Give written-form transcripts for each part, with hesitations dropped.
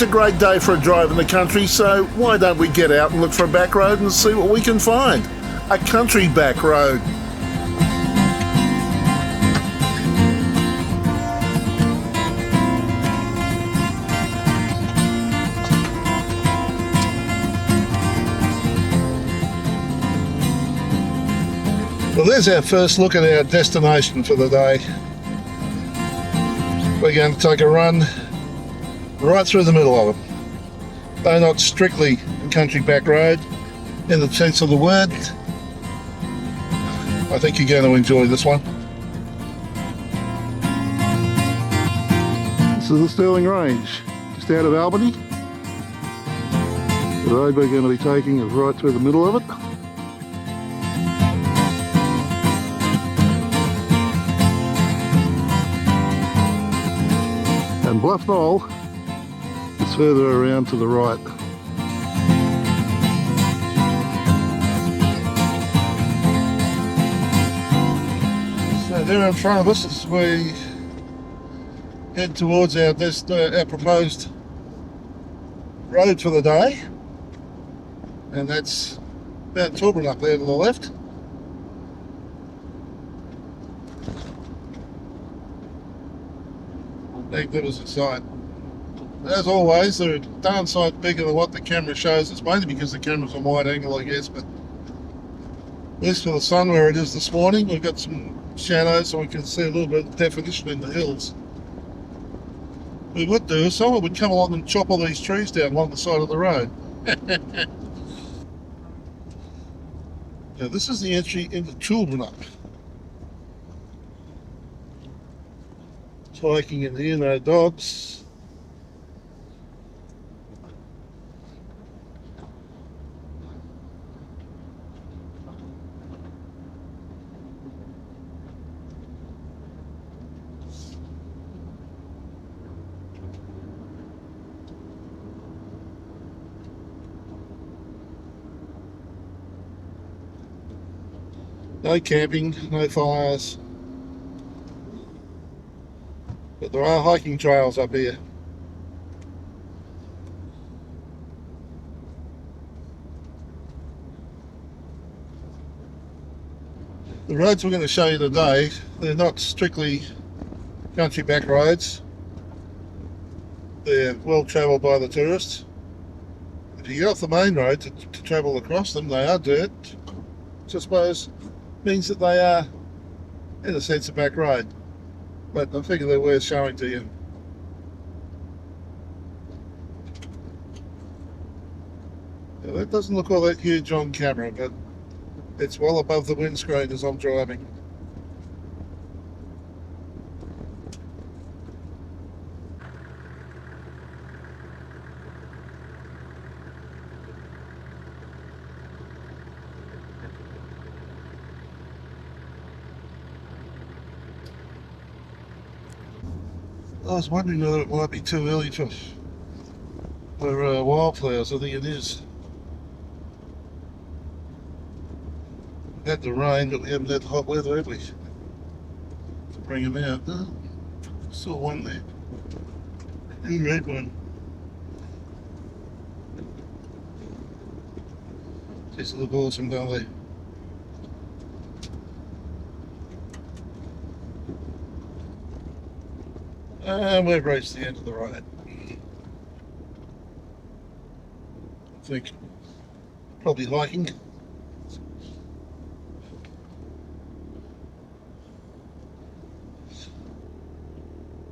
It's a great day for a drive in the country, so why don't we get out and look for a back road and see what we can find? A country back road. Well, there's our first look at our destination for the day. We're going to take a run right through the middle of it. Though not strictly a country back road in the sense of the word, I think you're going to enjoy this one. This is the Stirling Range, just out of Albany. The road we're going to be taking is right through the middle of it. And Bluff Knoll is further around to the right. So there in front of us as we head towards our proposed road for the day, and that's Mount Tilburn up there to the left. Magnificent sight. As always, they're a darn sight bigger than what the camera shows. It's mainly because the camera's on wide angle, I guess, but at least for the sun where it is this morning, we've got some shadows so we can see a little bit of definition in the hills. We would do is someone would come along and chop all these trees down along the side of the road. Now this is the entry into Tilburn. Hiking in here, no dogs. No camping, no fires. But there are hiking trails up here. The roads we're going to show you today, they're not strictly country back roads. They're well travelled by the tourists. If you get off the main road to travel across them, they are dirt, which I suppose means that they are, in a sense, a back road. But I figure they're worth showing to you. Now, that doesn't look all that huge on camera, but it's well above the windscreen as I'm driving. I was wondering whether it might be too early for wildflowers. I think it is. We've had the rain, but we haven't had the hot weather, have we? To bring them out. Oh, saw one there. A red one. Just look awesome, don't they? And we've reached the end of the road. I think probably hiking.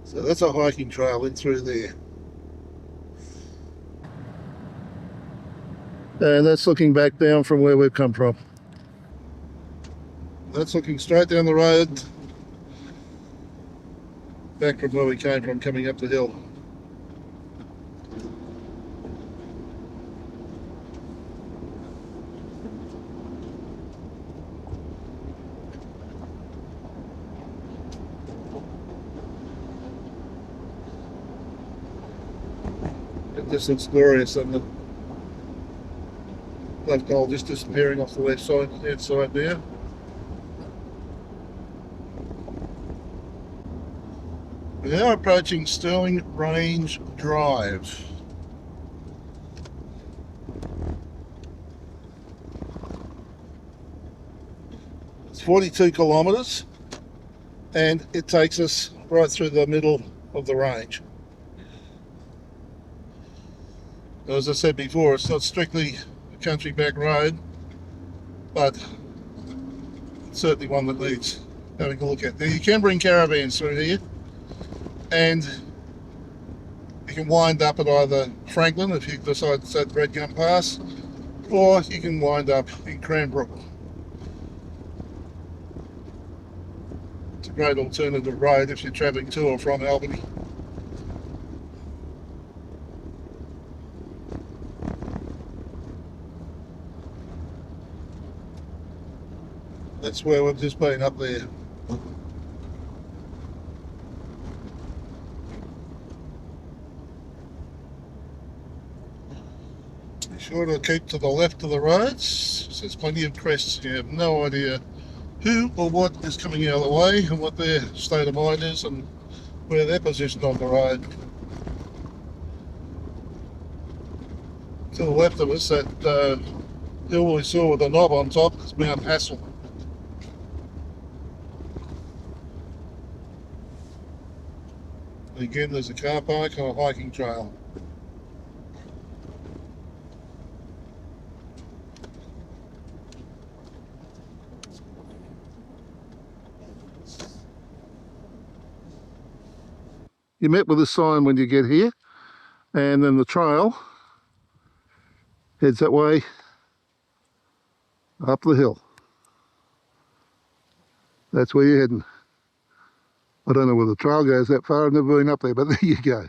So that's a hiking trail in through there. And that's looking back down from where we've come from. That's looking straight down the road, back from where we came from, coming up the hill. It just looks glorious, doesn't it? Black Knoll just disappearing off the left side, outside there. We're now approaching Stirling Range Drive. 42 kilometres, and it takes us right through the middle of the range. As I said before, it's not strictly a country back road, but it's certainly one that needs having a look at. Now, you can bring caravans through here, and you can wind up at either Franklin if you decide to take Redgum Pass, or you can wind up in Cranbrook. It's a great alternative road if you're travelling to or from Albany. That's where we've just been up there. Be sure to keep to the left of the roads. There's plenty of crests. You have no idea who or what is coming out of the way and what their state of mind is and where they're positioned on the road. To the left of us, that hill we saw with the knob on top is Mount Hassel. Again, there's a car park and a hiking trail. You met with a sign when you get here, and then the trail heads that way up the hill. That's where you're heading. I don't know where the trail goes that far, I've never been up there, but there you go.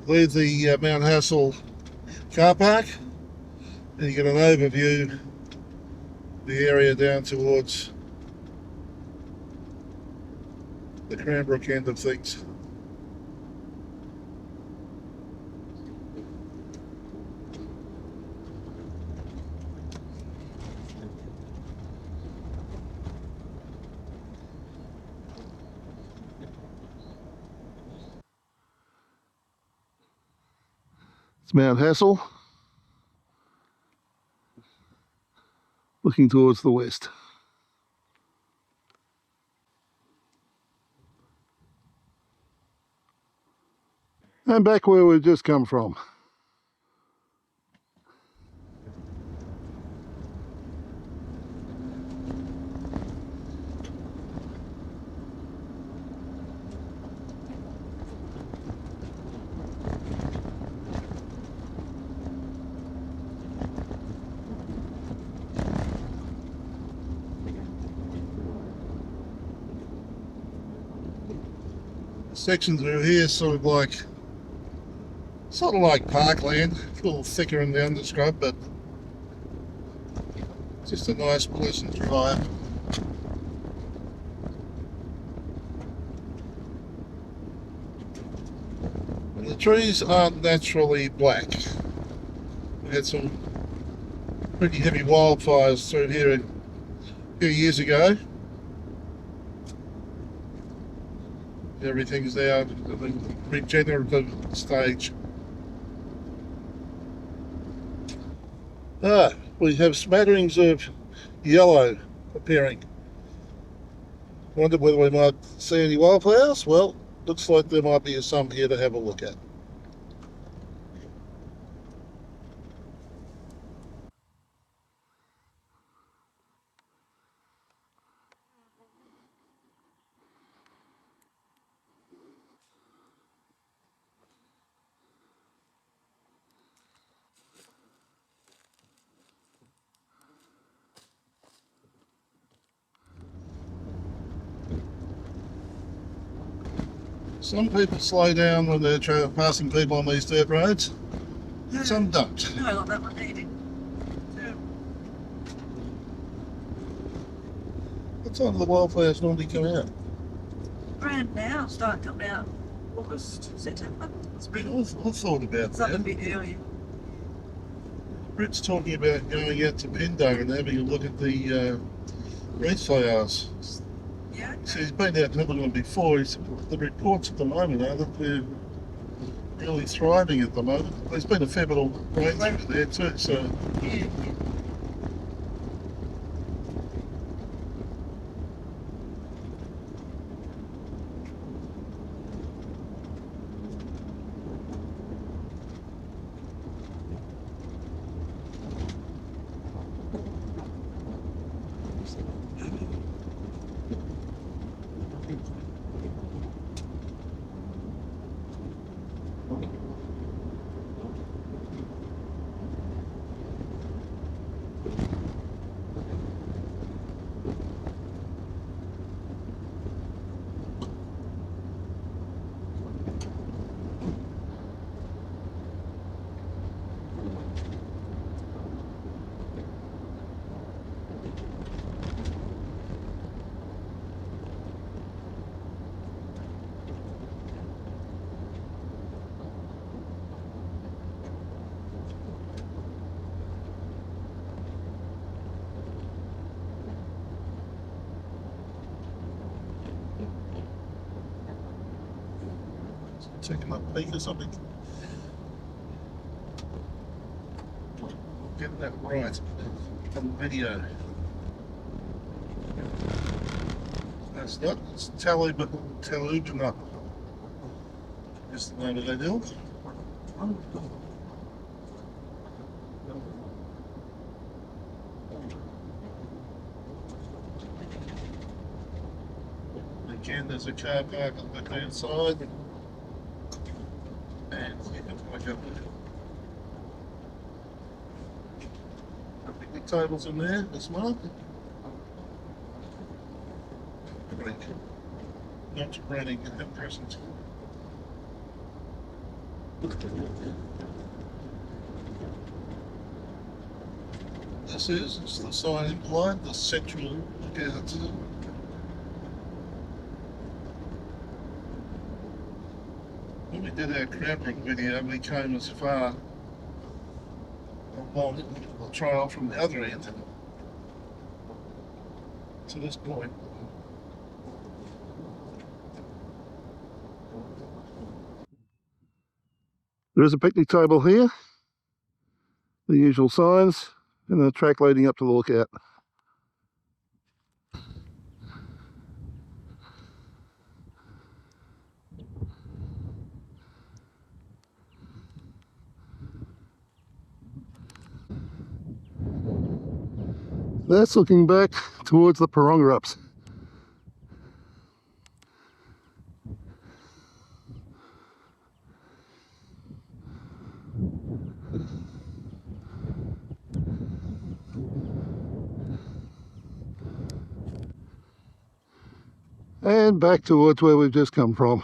Leave the Mount Hassel car park, and you get an overview of the area down towards the Cranbrook end of things. It's Mount Hassel, looking towards the west. And back where we've just come from. Sections through here sort of like parkland, a little thicker in the underscrub, but just a nice pleasant drive. And the trees aren't naturally black. We had some pretty heavy wildfires through here a few years ago. Everything's now at the regenerative stage. We have smatterings of yellow appearing. Wondered whether we might see any wildflowers. Well, looks like there might be some here to have a look at. Some people slow down when they're passing people on these dirt roads. Some don't. No, I got that one needed. What time do the wildflowers normally come out? Around now, start coming out August, September. I thought about Something a that. bit earlier. Britt's talking about going out to Pendo and having a look at the wreath flowers. Yeah. So he's been out and having them before. The reports at the moment are that really thriving at the moment. There's been a fair bit of rain through there too, so Yeah. taking my peak or something. Getting that right on video. That's not, it's Telubina. That's the name of that hill. Again, there's a car park on the left-hand side. And you can park up there. Picnic tables in there as well. Not running at present. This is the sign implied, the central lookout. When we did our cramping video, we came as far along the trail from the other end to this point. There is a picnic table here, the usual signs, and the track leading up to the lookout. That's looking back towards the Parongarups. And back towards where we've just come from.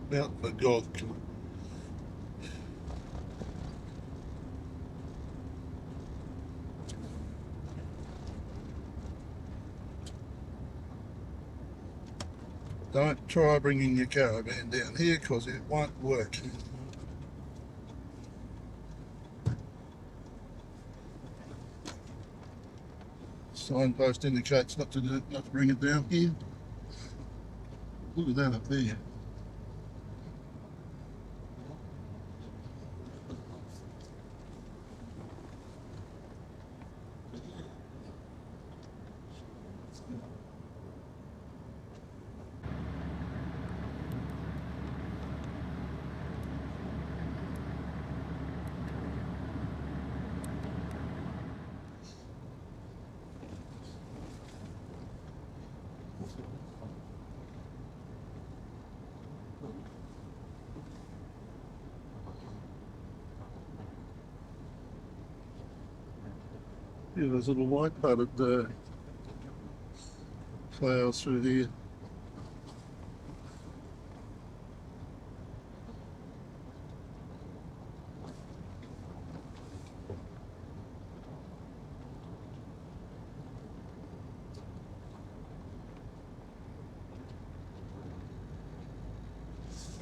Mount Magog. Don't try bringing your caravan down here because it won't work. Signpost indicates not to bring it down here. Look at that up there. Yeah, there's a little white part of the flowers through here.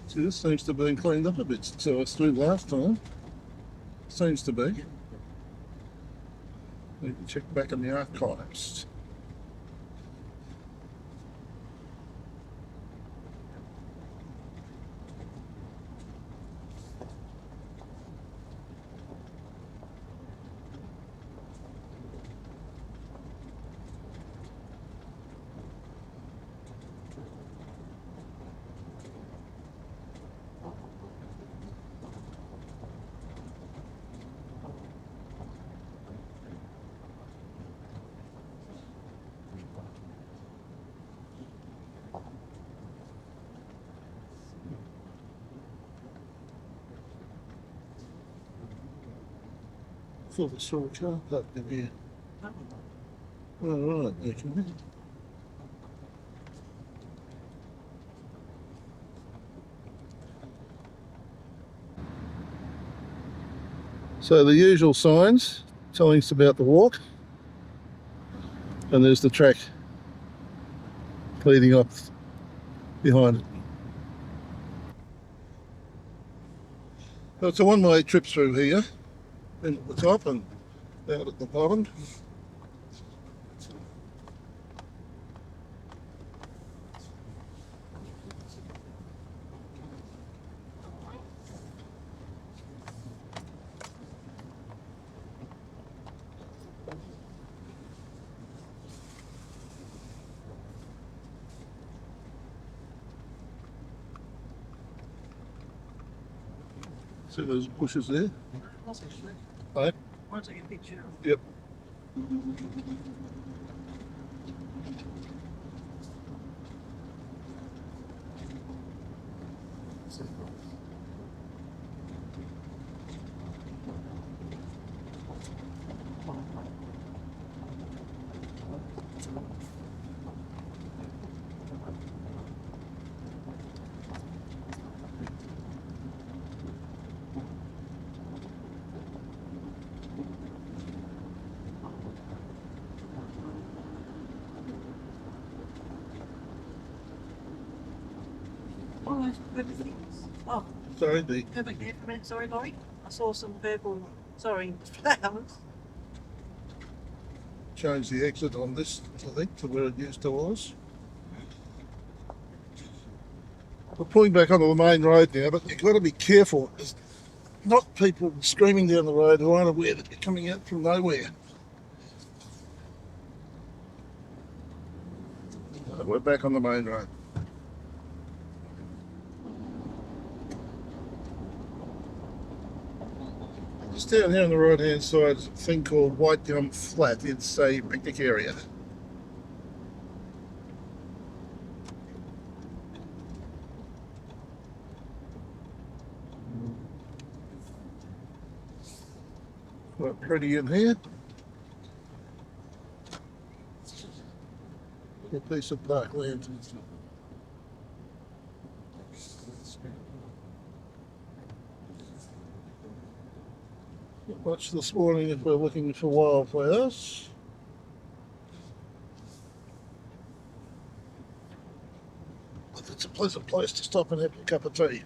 See, this seems to have been cleaned up a bit since I was through last time. Seems to be. We can check back in the archives. Thought I saw a car parked in here. Oh, right, okay. So the usual signs telling us about the walk, and there's the track leading up behind it. So it's a one-way trip through here, in at the top and out at the bottom. See those bushes there? Right. I'll take a picture. Yep. Oh, those purple things. Oh, Sorry, the go back there for a minute. Sorry, Laurie. I saw some purple, flowers. change the exit on this, I think, to where it used to was. We're pulling back onto the main road now, but you've got to be careful. There's not people screaming down the road who aren't aware that you're coming out from nowhere. We're back on the main road. Just down here on the right hand side is a thing called White Gum Flat. It's a picnic area. Quite pretty in here. A piece of parkland. Not much this morning if we're looking for wildflowers. But it's a pleasant place to stop and have a cup of tea.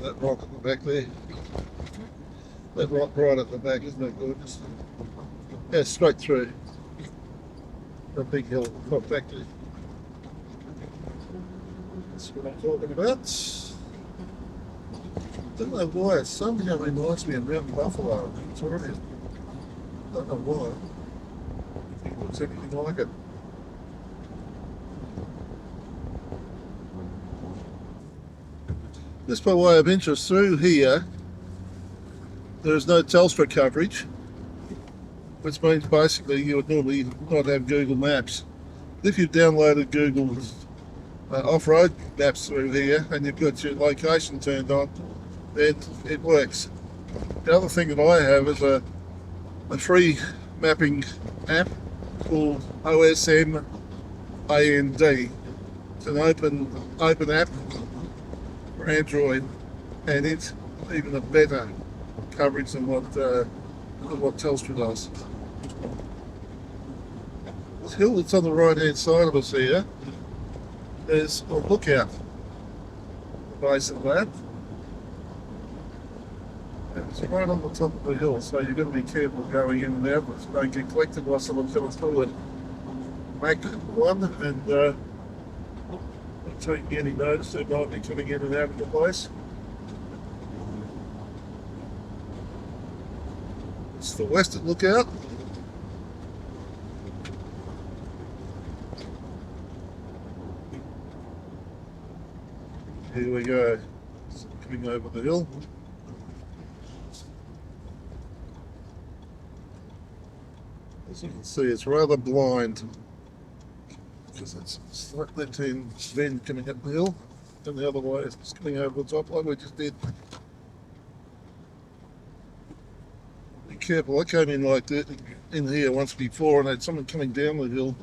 That rock at the back there. That rock right at the back, isn't it gorgeous? Yeah, straight through. The big hill, not back there. That's what I'm talking about. Don't know why, it somehow reminds me of Mountain Buffalo in Victoria. Don't know why. I don't think it looks anything like it. Just by way of interest, through here there is no telstra coverage, which means basically you would normally not have Google Maps. If you've downloaded Google's off-road maps through here and you've got your location turned on, then it works. The other thing that I have is a free mapping app called OSM AND. It's an open app for Android, and it's even a better coverage than what Telstra does. This hill that's on the right hand side of us here, there's a lookout at the base of that. It's right on the top of the hill, so you've got to be careful going in and out, but don't get collected by someone coming forward. Make one and not taking any notice that might be coming in and out of the place. It's the western lookout. Here we go, it's coming over the hill. As you can see, it's rather blind because it's a slight left-hand bend coming up the hill, and the other way it's coming over the top like we just did. Be careful, I came in like that in here once before and had someone coming down the hill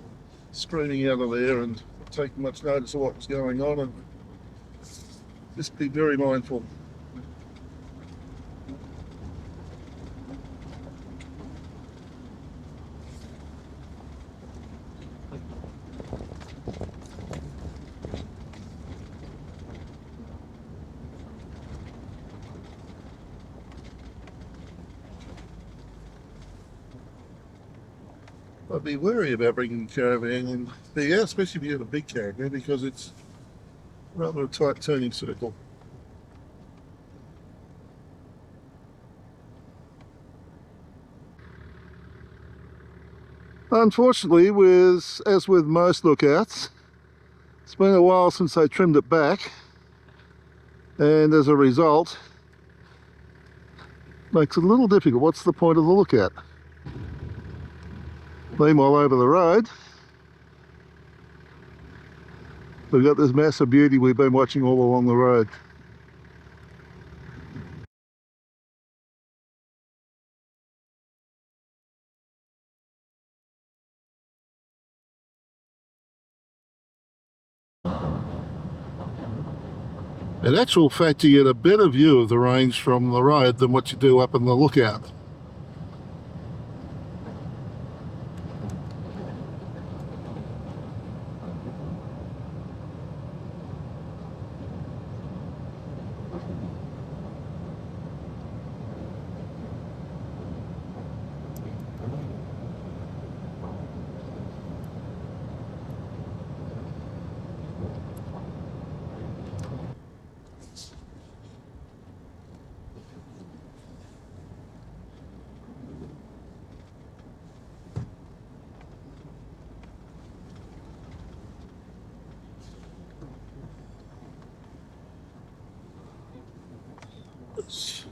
screaming out of there and not taking much notice of what was going on, and just be very mindful. I'd be wary about bringing the caravan in here, especially if you have a big caravan, because it's rather a tight turning circle. Unfortunately, as with most lookouts, it's been a while since they trimmed it back, and as a result, makes it a little difficult. What's the point of the lookout? Meanwhile, over the road, we've got this massive beauty we've been watching all along the road. In actual fact, you get a better view of the range from the road than what you do up in the lookout.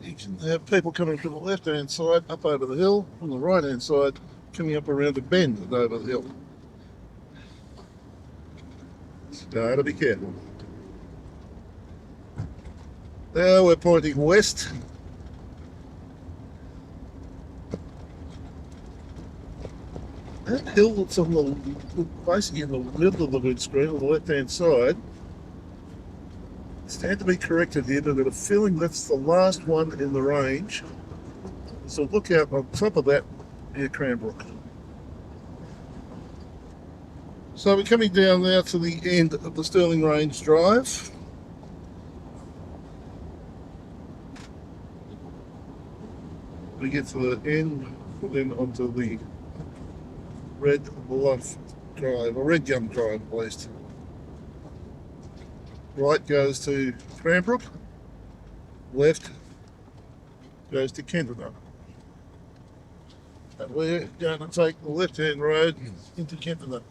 You can have people coming from the left-hand side up over the hill, on the right-hand side coming up around the bend and over the hill. So to be careful. Now we're pointing west. That hill that's on the basically in the middle of the windscreen on the left-hand side, stand to be corrected here, but I've got a feeling that's the last one in the range. So look out on top of that near Cranbrook. So we're coming down now to the end of the Stirling Range Drive. We get to the end, then onto the Red Bluff Drive, or Red Gum Drive at least. Right goes to Cranbrook, left goes to Kentona. And we're going to take the left-hand road into Kentona.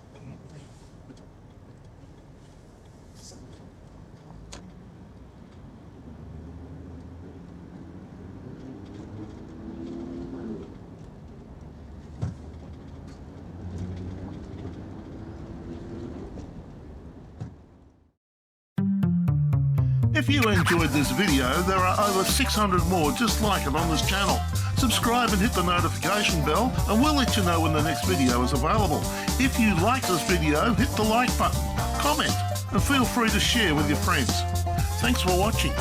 If you enjoyed this video, there are over 600 more just like it on this channel. Subscribe and hit the notification bell and we'll let you know when the next video is available. If you like this video, hit the like button, comment and feel free to share with your friends. Thanks for watching.